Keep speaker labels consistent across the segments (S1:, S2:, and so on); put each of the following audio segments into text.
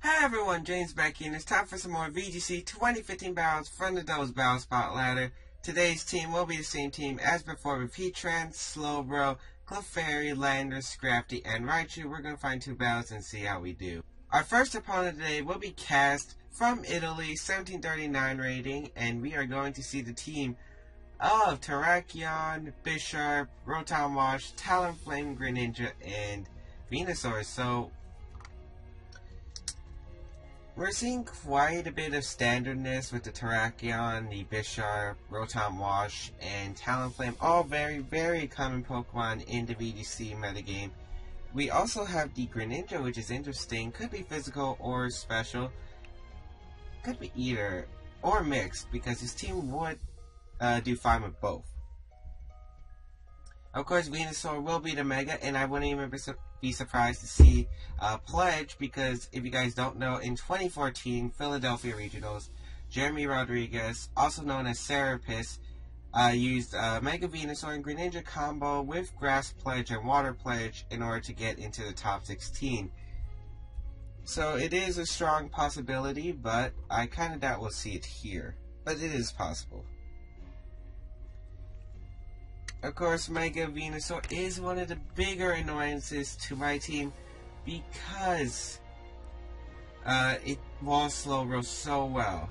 S1: Hi everyone, James Baek here, and it's time for some more VGC 2015 battles from the Doubles Battle Spot Ladder. Today's team will be the same team as before with Heatran, Slowbro, Clefairy, Lander, Scrafty, and Raichu. We're going to find two battles and see how we do. Our first opponent today will be Cast from Italy, 1739 rating, and we are going to see the team of Terrakion, Bisharp, Rotom Wash, Talonflame, Greninja, and Venusaur. So we're seeing quite a bit of standardness with the Terrakion, the Bisharp, Rotom Wash, and Talonflame, all very, very common Pokemon in the VGC metagame. We also have the Greninja, which is interesting. Could be physical or special. Could be either, or mixed, because his team would do fine with both. Of course, Venusaur will be the Mega, and I wouldn't even be surprised to see Pledge, because if you guys don't know, in 2014 Philadelphia Regionals, Jeremy Rodriguez, also known as Serapis, used Mega Venusaur and Greninja combo with Grass Pledge and Water Pledge in order to get into the top 16. So it is a strong possibility, but I kind of doubt we'll see it here. But it is possible. Of course, Mega Venusaur is one of the bigger annoyances to my team because it walls Slowbro so well.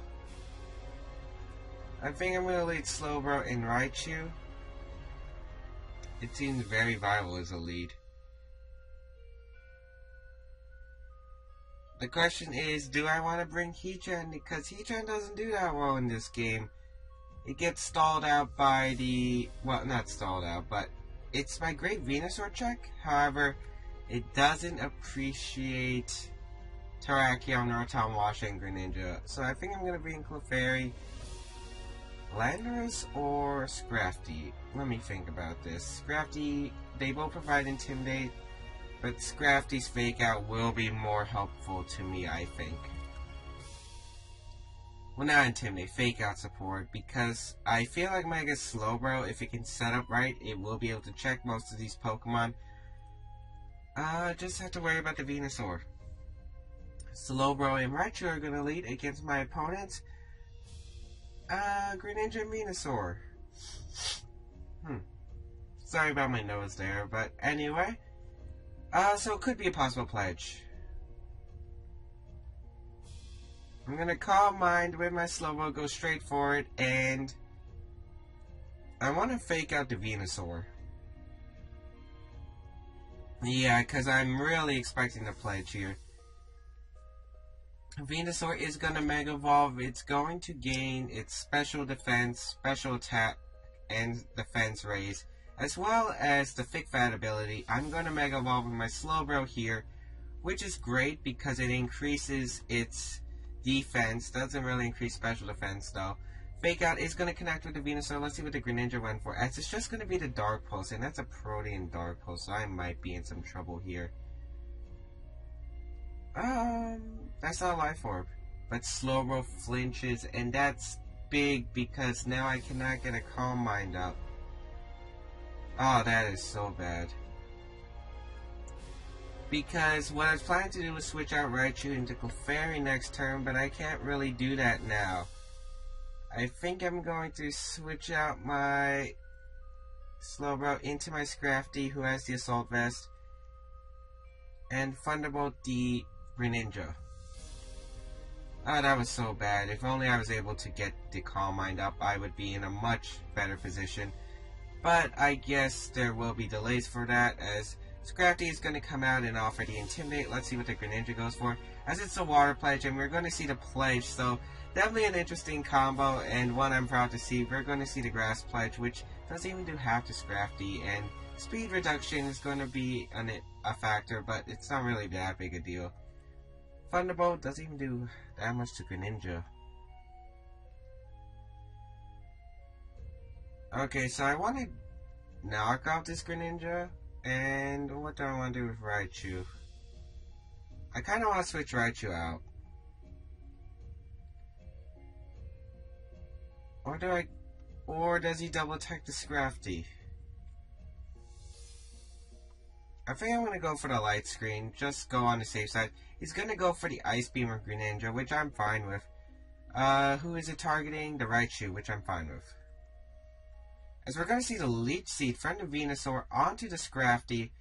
S1: I think I'm going to lead Slowbro and Raichu. It seems very viable as a lead. The question is, do I want to bring Heatran? Because Heatran doesn't do that well in this game. It gets stalled out by the... well, not stalled out, but it's my great Venusaur check. However, it doesn't appreciate Terrakion, Rotom Wash, and Greninja. So I think I'm going to bring Clefairy, Landorus, or Scrafty. Let me think about this. Scrafty, they both provide Intimidate, but Scrafty's Fake Out will be more helpful to me, I think. Well, not Intimidate, Fake Out support, because I feel like Mega Slowbro, if it can set up right, it will be able to check most of these Pokemon. Just have to worry about the Venusaur. Slowbro and Raichu are going to lead against my opponents. Greninja and Venusaur. Sorry about my nose there, but anyway. So it could be a possible Pledge. I'm gonna Calm Mind with my Slowbro, go straight for it, and I want to fake out the Venusaur. Yeah, because I'm really expecting the Pledge here. Venusaur is gonna Mega Evolve. It's going to gain its Special Defense, Special Attack, and Defense Raise, as well as the Thick Fat ability. I'm gonna Mega Evolve with my Slowbro here, which is great because it increases its defense. Doesn't really increase special defense though. Fake Out is going to connect with the Venusaur. Let's see what the Greninja went for. As it's just going to be the Dark Pulse, and that's a Protean Dark Pulse, so I might be in some trouble here. That's not a Life Orb. But Slowbro flinches, and that's big because now I cannot get a Calm Mind up. Oh, that is so bad. Because what I was planning to do was switch out Raichu into Clefairy next turn, but I can't really do that now. I think I'm going to switch out my Slowbro into my Scrafty, who has the Assault Vest, and Thunderbolt the Greninja. Oh, that was so bad. If only I was able to get the Calm Mind up, I would be in a much better position. But I guess there will be delays for that, as Scrafty is going to come out and offer the Intimidate. Let's see what the Greninja goes for, as it's a Water Pledge, and we're going to see the Pledge, so definitely an interesting combo, and one I'm proud to see. We're going to see the Grass Pledge, which doesn't even do half to Scrafty, and speed reduction is going to be a factor, but it's not really that big a deal. Thunderbolt doesn't even do that much to Greninja. Okay, so I want to knock out this Greninja. And what do I want to do with Raichu? I kind of want to switch Raichu out. Or does he double attack the Scrafty? I think I'm going to go for the light screen, just go on the safe side. He's gonna go for the Ice Beam of Greninja, which I'm fine with. Who is it targeting? The Raichu, which I'm fine with. As we're gonna see the Leech Seed from the Venusaur onto the Scrafty,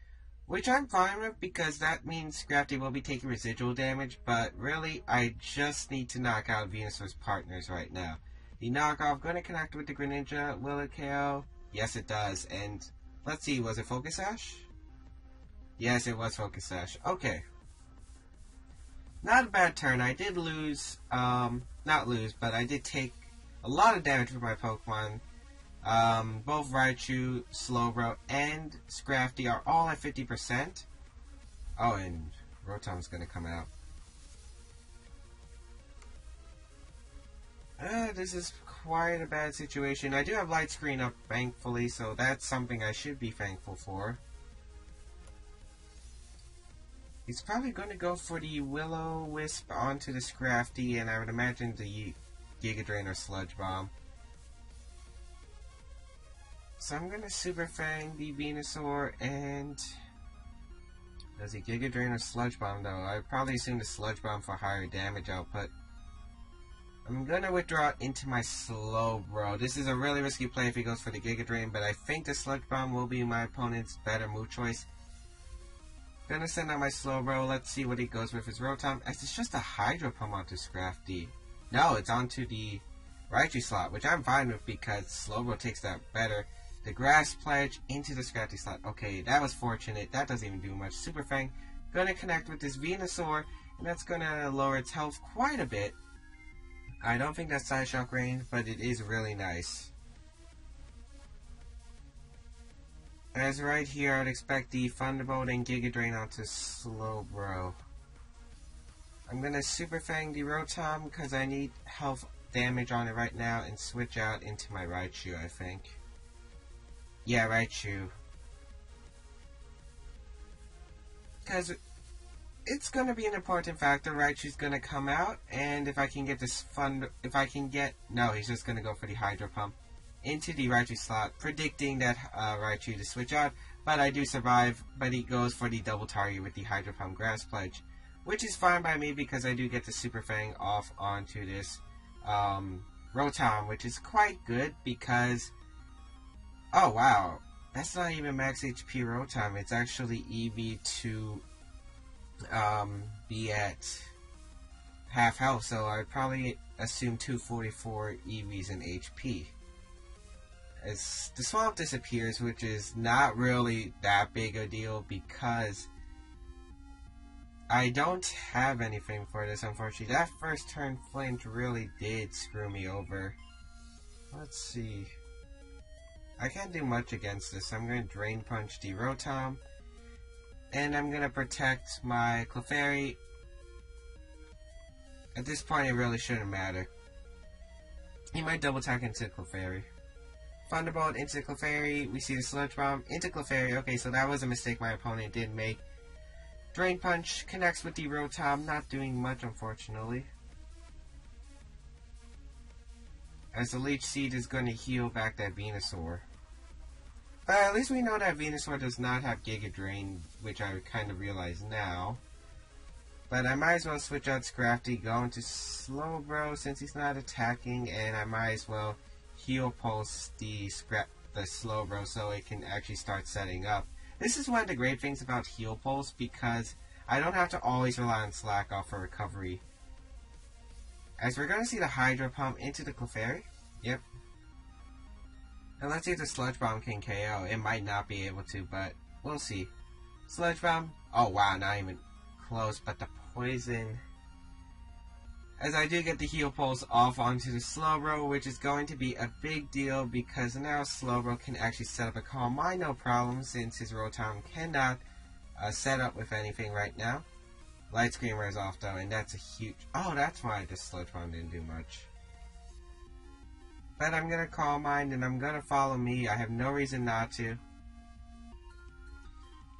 S1: which I'm fine with because that means Scrafty will be taking residual damage, but really, I just need to knock out Venusaur's partners right now. The knockoff going to connect with the Greninja. Will it KO? Yes, it does. And let's see, was it Focus Sash? Yes, it was Focus Sash. Okay. Not a bad turn. I did lose, not lose, but I did take a lot of damage with my Pokemon. Both Raichu, Slowbro, and Scrafty are all at 50%. Oh, and Rotom's gonna come out. This is quite a bad situation. I do have Light Screen up, thankfully, so that's something I should be thankful for. He's probably gonna go for the Will-O-Wisp onto the Scrafty, and I would imagine the Giga Drain or Sludge Bomb. So I'm gonna Super Fang the Venusaur, and does he Giga Drain or Sludge Bomb though? I would probably assume the Sludge Bomb for higher damage output. I'm gonna withdraw into my Slowbro. This is a really risky play if he goes for the Giga Drain, but I think the Sludge Bomb will be my opponent's better move choice. Gonna send out my Slowbro. Let's see what he goes with his Rotom. As it's just a Hydro Pump onto Scrafty. No, it's onto the Raichu slot, which I'm fine with because Slowbro takes that better. The Grass Pledge into the Scrafty slot. Okay, that was fortunate. That doesn't even do much. Super Fang gonna connect with this Venusaur, and that's gonna lower its health quite a bit. I don't think that's Side Shock range, but it is really nice. As right here, I'd expect the Thunderbolt and Giga Drain onto Slowbro. I'm gonna Super Fang the Rotom because I need health damage on it right now and switch out into my Raichu, I think. Yeah, Raichu. Because it's going to be an important factor. Raichu's going to come out, and if I can get this no, he's just going to go for the Hydro Pump into the Raichu slot, predicting that Raichu to switch out, but I do survive, but he goes for the double target with the Hydro Pump Grass Pledge, which is fine by me because I do get the Super Fang off onto this Rotom, which is quite good because, oh wow, that's not even max HP Rotom, it's actually EV to be at half health, so I'd probably assume 244 EVs in HP. As the swamp disappears, which is not really that big a deal because I don't have anything for this, unfortunately. That first turn flinch really did screw me over. Let's see. I can't do much against this. I'm going to Drain Punch the Rotom. And I'm going to protect my Clefairy. At this point, it really shouldn't matter. He might double attack into Clefairy. Thunderbolt into Clefairy. We see the Sludge Bomb into Clefairy. Okay, so that was a mistake my opponent did make. Drain Punch connects with the Rotom. Not doing much, unfortunately. As the Leech Seed is going to heal back that Venusaur. But at least we know that Venusaur does not have Giga Drain, which I kind of realize now. But I might as well switch out Scrafty, go into Slowbro since he's not attacking, and I might as well Heal Pulse the Slowbro so it can actually start setting up. This is one of the great things about Heal Pulse because I don't have to always rely on Slack Off for recovery. As we're going to see the Hydro Pump into the Clefairy. Yep. And let's see if the Sludge Bomb can KO. It might not be able to, but we'll see. Sludge Bomb. Oh wow, not even close, but the poison. As I do get the Heal Pulse off onto the Slowbro, which is going to be a big deal because now Slowbro can actually set up a Calm Mind no problem since his Rotom cannot set up with anything right now. Light Screen wears off though, and that's a huge... Oh, that's why the Sludge Bomb didn't do much. But I'm going to Calm Mind and I'm going to follow me. I have no reason not to.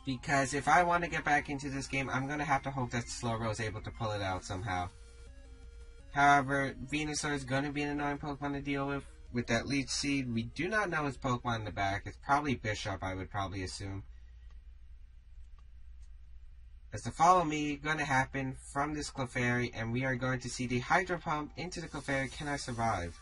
S1: Because if I want to get back into this game, I'm going to have to hope that Slowbro is able to pull it out somehow. However, Venusaur is going to be an annoying Pokemon to deal with. With that Leech Seed, we do not know his Pokemon in the back. It's probably Bishop, I would probably assume. As the follow me going to happen from this Clefairy, and we are going to see the Hydro Pump into the Clefairy. Can I survive?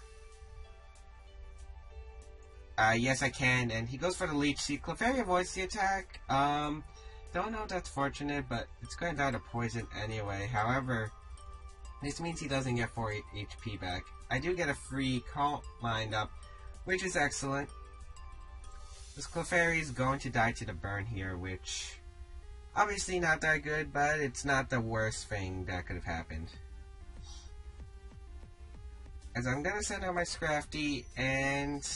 S1: Yes I can, and he goes for the Leech Seed. Clefairy avoids the attack. Don't know if that's fortunate, but it's going to die to poison anyway. However, this means he doesn't get 4 HP back. I do get a free Calm Mind up, which is excellent. This Clefairy is going to die to the burn here, which obviously not that good, but it's not the worst thing that could have happened. As I'm going to send out my Scrafty, and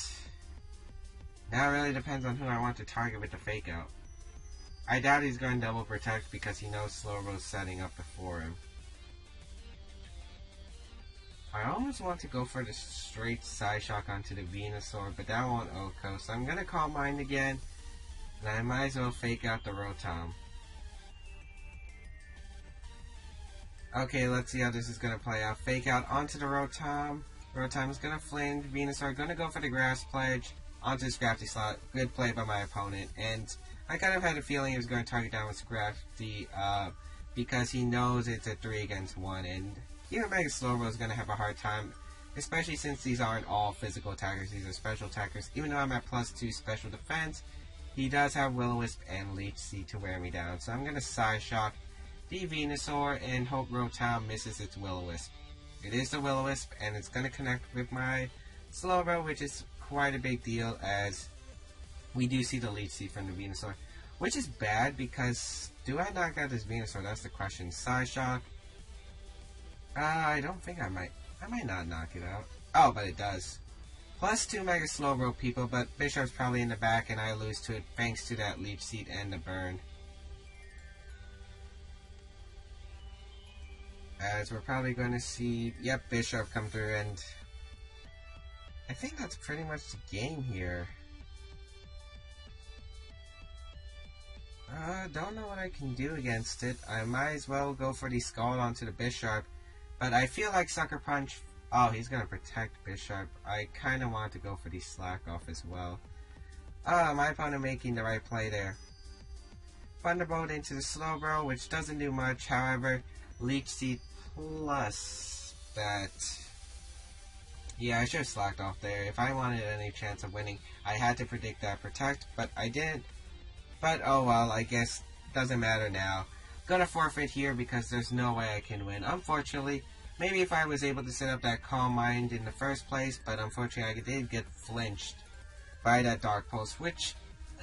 S1: now it really depends on who I want to target with the Fake Out. I doubt he's going to double protect because he knows Slowbro's setting up before him. I almost want to go for the straight Psyshock onto the Venusaur, but that won't OHKO, so I'm going to Calm Mind again, and I might as well Fake Out the Rotom. Okay, let's see how this is going to play out. Fake Out onto the Rotom. Rotom is going to Flame. Venusaur going to go for the Grass Pledge onto the Scrafty slot. Good play by my opponent, and I kind of had a feeling he was going to target down with Scrafty because he knows it's a 3 against 1, and even Mega Slowbro is going to have a hard time, especially since these aren't all physical attackers, these are special attackers. Even though I'm at +2 special defense, he does have Will-O-Wisp and Leech Seed to wear me down. So I'm going to Psyshock the Venusaur and hope Rotom misses its Will-O-Wisp. It is the Will-O-Wisp, and it's going to connect with my Slowbro, which is quite a big deal, as we do see the Leech Seed from the Venusaur. Which is bad, because do I knock out this Venusaur? That's the question. Psyshock. I don't think I might. I might not knock it out. Oh, but it does. +2 Mega Slowbro, people, but Bishop's probably in the back, and I lose to it thanks to that Leech Seed and the burn. As we're probably going to see, yep, Bishop come through, and I think that's pretty much the game here. Don't know what I can do against it. I might as well go for the Scald onto the Bishop. But I feel like Sucker Punch. Oh, he's going to protect Bishop. I kind of want to go for the Slack Off as well. My opponent making the right play there. Thunderbolt into the Slowbro, which doesn't do much. However, Leech Seed plus that. Yeah, I should have slacked off there. If I wanted any chance of winning, I had to predict that protect, but I didn't. But oh well, I guess doesn't matter now. Gonna forfeit here because there's no way I can win. Unfortunately, maybe if I was able to set up that Calm Mind in the first place, but unfortunately I did get flinched by that Dark Pulse, which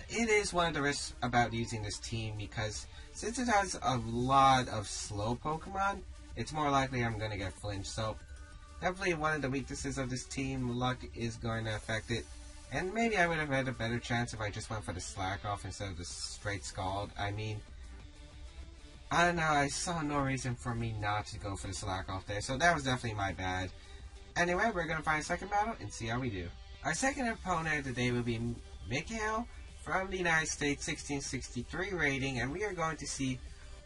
S1: it is one of the risks about using this team, because since it has a lot of slow Pokemon, it's more likely I'm gonna get flinched. So definitely one of the weaknesses of this team. Luck is going to affect it. And maybe I would have had a better chance if I just went for the Slack Off instead of the straight Scald. I mean, I don't know, I saw no reason for me not to go for the Slack Off there, so that was definitely my bad. Anyway, we're going to find a second battle and see how we do. Our second opponent of the day will be Mikhail from the United States, 1663 rating, and we are going to see,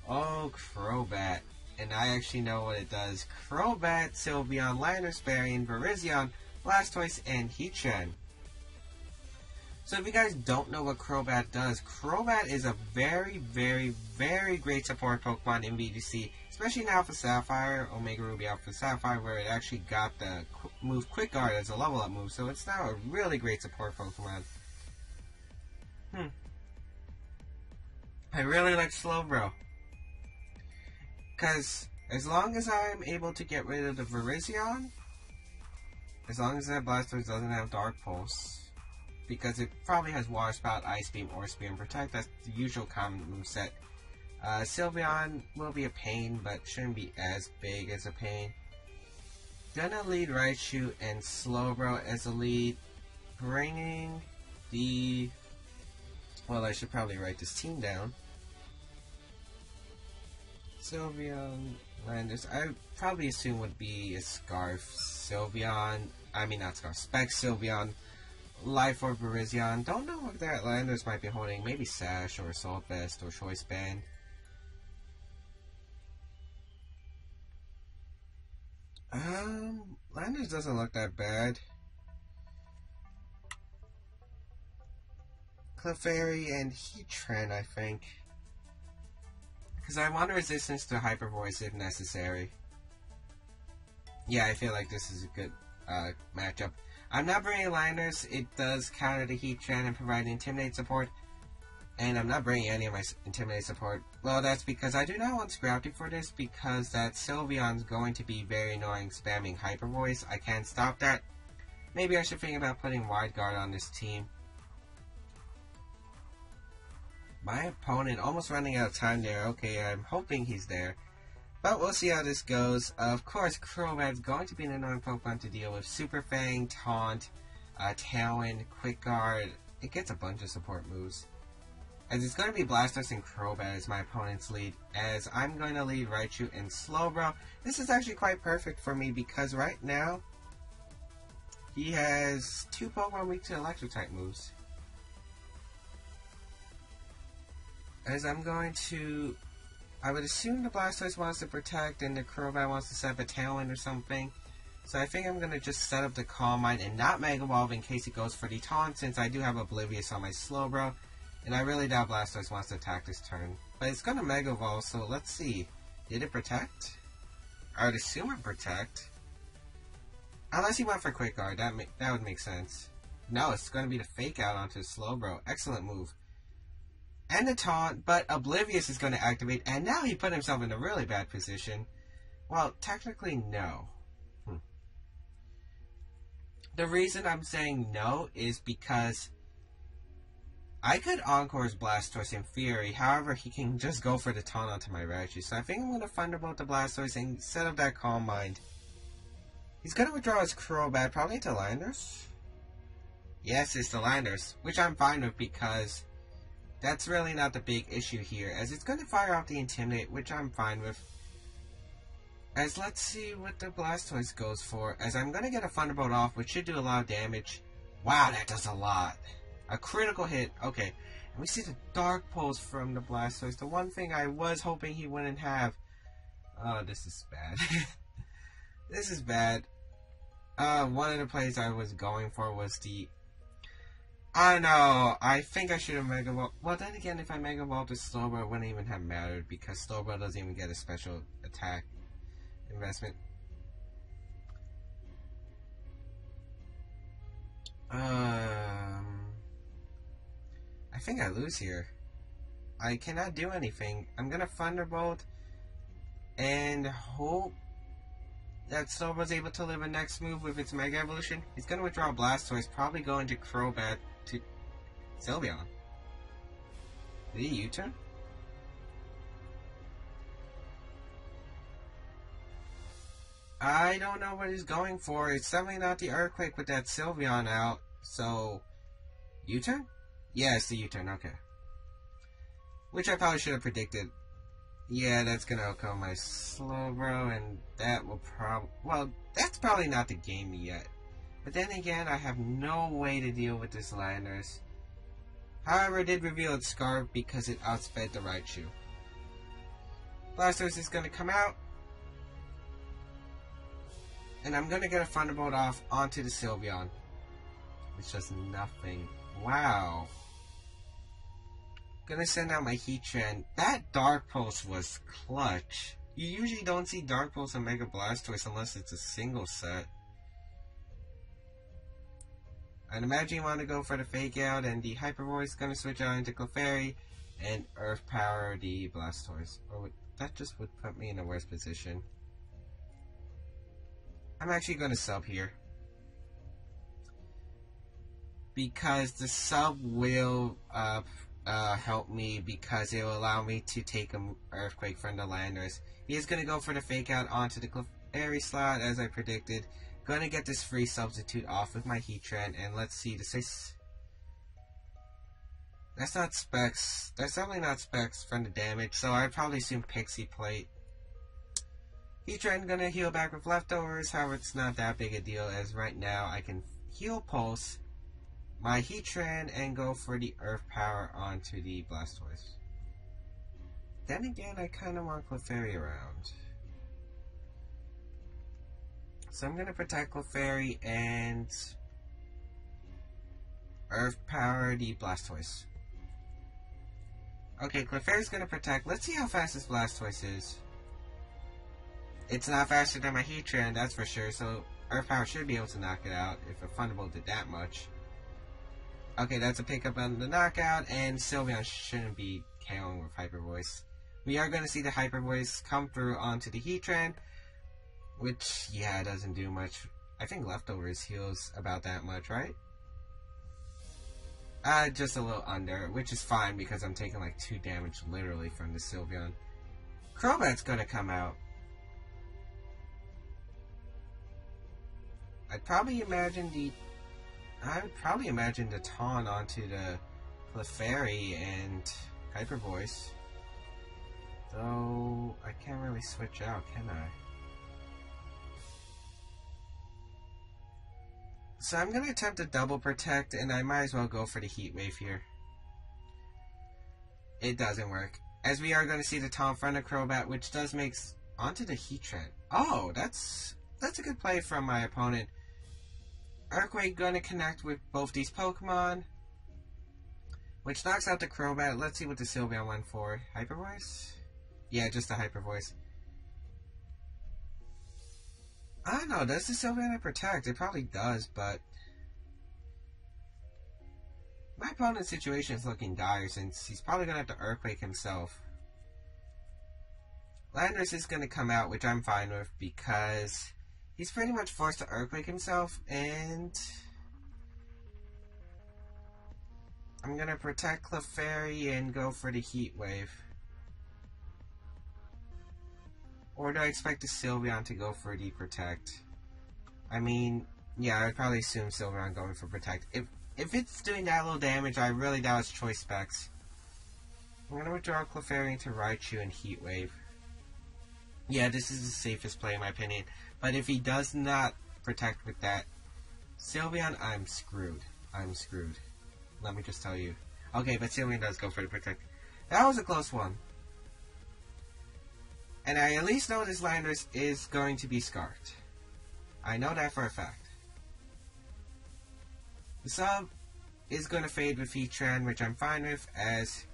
S1: oh, Crobat. And I actually know what it does. Crobat, Sylveon, Landorus, Baryon, Virizion, Blastoise, and Heatran. So if you guys don't know what Crobat does, Crobat is a very, very, very great support Pokemon in VGC, especially in Alpha Sapphire, Omega Ruby Alpha Sapphire, where it actually got the move Quick Guard as a level up move, so it's now a really great support Pokemon. I really like Slowbro, because as long as I'm able to get rid of the Virizion, as long as that Blastoise doesn't have Dark Pulse, because it probably has Water Spout, Ice Beam, or Spear and Protect. That's the usual common moveset. Sylveon will be a pain, but shouldn't be as big as a pain. Gonna lead Raichu and Slowbro as a lead, bringing the... Well, I should probably write this team down. Sylveon, Landorus, I probably assume would be a Scarf Sylveon, Specs Sylveon, Life Orb Virizion. Don't know what that Landorus might be holding. Maybe Sash or Assault Vest or Choice Band. Landorus doesn't look that bad. Clefairy and Heatran, I think. Because I want resistance to Hyper Voice if necessary. Yeah, I feel like this is a good matchup. I'm not bringing Liners. It does counter the Heatran and provide Intimidate support. And I'm not bringing any of my Intimidate support. Well, that's because I do not want Scrafty for this, because that Sylveon's going to be very annoying spamming Hyper Voice. I can't stop that. Maybe I should think about putting Wide Guard on this team. My opponent almost running out of time there. Okay, I'm hoping he's there. But we'll see how this goes. Of course, Crobat's going to be an annoying Pokemon to deal with. Super Fang, Taunt, Tailwind, Quick Guard. It gets a bunch of support moves. As it's going to be Blastoise and Crobat as my opponent's lead, as I'm going to lead Raichu and Slowbro. This is actually quite perfect for me because right now, he has 2 Pokemon weak to Electric-type moves. As I'm going to... I would assume the Blastoise wants to protect and the Crobat wants to set up a Tailwind or something. So I think I'm going to just set up the Calm Mind and not Mega Evolve in case it goes for the Taunt, since I do have Oblivious on my Slowbro. And I really doubt Blastoise wants to attack this turn. But it's going to Mega Evolve, so let's see. Did it protect? I would assume it protect. Unless he went for Quick Guard, that would make sense. No, it's going to be the Fake Out onto Slowbro. Excellent move. And the Taunt, but Oblivious is going to activate, and now he put himself in a really bad position. Well, technically, no. The reason I'm saying no is because I could Encore's Blastoise in theory, however, he can just go for the Taunt onto my Raichu. So I think I'm going to Thunderbolt the Blastoise and set up that Calm Mind. He's going to withdraw his Crobat, probably into Landers. Yes, it's the Landers, which I'm fine with because that's really not the big issue here, as it's going to fire off the Intimidate, which I'm fine with. As let's see what the Blastoise goes for, as I'm going to get a Thunderbolt off, which should do a lot of damage. Wow, that does a lot. A critical hit. Okay, and we see the Dark Pulse from the Blastoise. The one thing I was hoping he wouldn't have. Oh, this is bad. This is bad. One of the plays I was going for was the... I know, I think I should have Mega Evolved. Well, then again, if I Mega Evolved with Slowbro, it wouldn't even have mattered, because Slowbro doesn't even get a special attack investment. I think I lose here. I cannot do anything. I'm gonna Thunderbolt and hope that Slowbro's able to live a next move with its Mega Evolution. He's gonna withdraw Blastoise, probably go into Crobat to Sylveon. Did he U-turn? I don't know what he's going for. It's definitely not the Earthquake with that Sylveon out. So, U-turn? Yeah, it's the U-turn, okay. Which I probably should have predicted. Yeah, that's gonna outcome my Slowbro, and that will probably... Well, that's probably not the game yet. But then again, I have no way to deal with this Landers. However, it did reveal its Scarf because it outsped the Raichu. Blastoise is gonna come out. And I'm gonna get a Thunderbolt off onto the Sylveon. Which does nothing. Wow. Gonna send out my Heatran. That Dark Pulse was clutch. You usually don't see Dark Pulse and Mega Blastoise unless it's a single set. I'd imagine you want to go for the Fake Out, and the Hyper Voice gonna switch out into Clefairy and Earth Power the Blastoise. Or that just would put me in a worse position. I'm actually gonna sub here. Because the sub will help me, because it will allow me to take an Earthquake from the Landers. He is going to go for the Fake Out onto the Clefairy slot, as I predicted. Going to get this free substitute off with my Heatran, and let's see, that's not Specs. That's definitely not Specs from the damage, so I'd probably assume Pixie Plate. Heatran going to heal back with leftovers, however it's not that big a deal, as right now I can heal Pulse my Heatran and go for the Earth Power onto the Blastoise. Then again, I kind of want Clefairy around. So I'm going to protect Clefairy and Earth Power the Blastoise. Okay, Clefairy's gonna protect. Let's see how fast this Blastoise is. It's not faster than my Heatran, that's for sure, so Earth Power should be able to knock it out if a Thunderbolt did that much. Okay, that's a pickup on the knockout, and Sylveon shouldn't be KOing with Hyper Voice. We are going to see the Hyper Voice come through onto the Heatran, which, yeah, doesn't do much. I think Leftovers heals about that much, right? Just a little under, which is fine because I'm taking like 2 damage literally from the Sylveon. Crobat's gonna come out. I would probably imagine the taunt onto the Clefairy and Hyper Voice. Though I can't really switch out, can I? So I'm going to attempt a double protect, and I might as well go for the Heat Wave here. It doesn't work, as we are going to see the taunt from the Crobat, which does make onto the Heatran. Oh, that's a good play from my opponent. Earthquake going to connect with both these Pokemon, which knocks out the Crobat. Let's see what the Sylveon went for. Hyper Voice? Yeah, just a Hyper Voice. I don't know, does the Sylveon protect? It probably does, but my opponent's situation is looking dire since he's probably going to have to Earthquake himself. Landorus is going to come out, which I'm fine with because he's pretty much forced to Earthquake himself, and I'm going to protect Clefairy and go for the Heat Wave. Or do I expect the Sylveon to go for the Protect? I mean, yeah, I would probably assume Sylveon going for Protect. If it's doing that little damage, I really doubt it's Choice Specs. I'm going to withdraw Clefairy into Raichu and Heat Wave. Yeah, this is the safest play in my opinion. But if he does not Protect with that Sylveon, I'm screwed. I'm screwed. Let me just tell you. Okay, but Sylveon does go for the Protect. That was a close one. And I at least know this Landorus is going to be Scarfed. I know that for a fact. The sub is going to fade with Heatran, which I'm fine with, as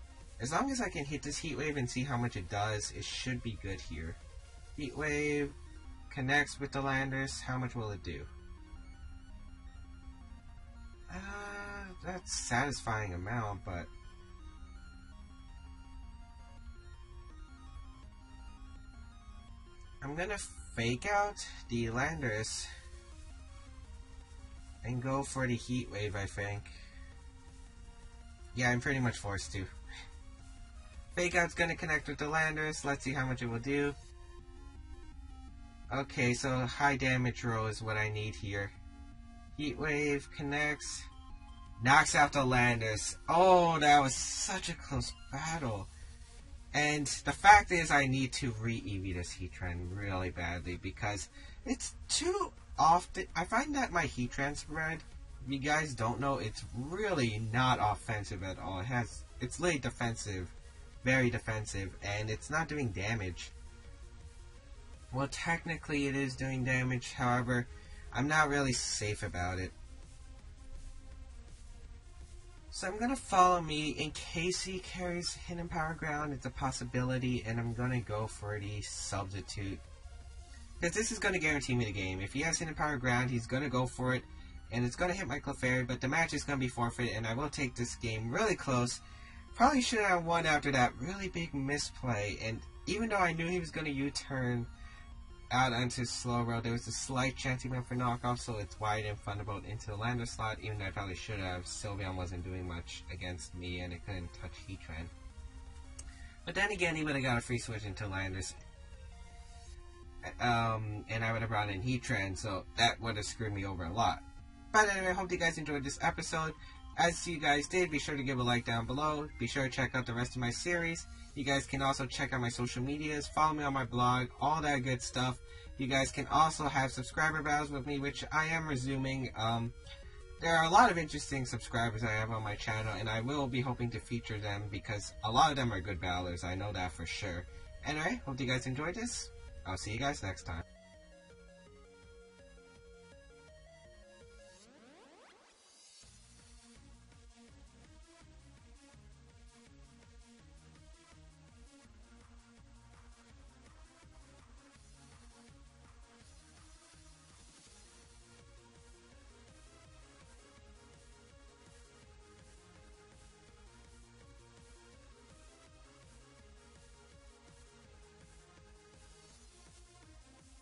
S1: long as I can hit this Heat Wave and see how much it does, it should be good here. Heat Wave connects with the Landorus. How much will it do? That's a satisfying amount, but I'm gonna fake out the Landorus and go for the Heat Wave, I think. Yeah, I'm pretty much forced to. Fake out's gonna connect with the Landorus. Let's see how much it will do. Okay, so high damage roll is what I need here. Heat Wave connects. Knocks out the Landorus. Oh, that was such a close battle. And the fact is, I need to re-EV this Heatran really badly because it's too often. I find that my Heatran spread, if you guys don't know, it's really not offensive at all. It's late defensive, very defensive, and it's not doing damage. Well, technically it is doing damage, however, I'm not really safe about it. So I'm going to follow me in case he carries Hidden Power Ground. It's a possibility, and I'm going to go for the Substitute. Because this is going to guarantee me the game. If he has Hidden Power Ground, he's going to go for it, and it's going to hit my Clefairy, but the match is going to be forfeit, and I will take this game really close. Probably should have won after that really big misplay, and even though I knew he was going to U-turn out onto Slow Road, there was a slight chance he went for knockoff, so it's wide and Thunderbolt into the Lander slot, even though I probably should have. Sylveon wasn't doing much against me, and it couldn't touch Heatran. But then again, he would have got a free switch into Landorus, and I would have brought in Heatran, so that would have screwed me over a lot. But anyway, I hope you guys enjoyed this episode. As you guys did, be sure to give a like down below. Be sure to check out the rest of my series. You guys can also check out my social medias, follow me on my blog, all that good stuff. You guys can also have subscriber battles with me, which I am resuming. There are a lot of interesting subscribers I have on my channel, and I will be hoping to feature them because a lot of them are good battlers. I know that for sure. Anyway, hope you guys enjoyed this. I'll see you guys next time.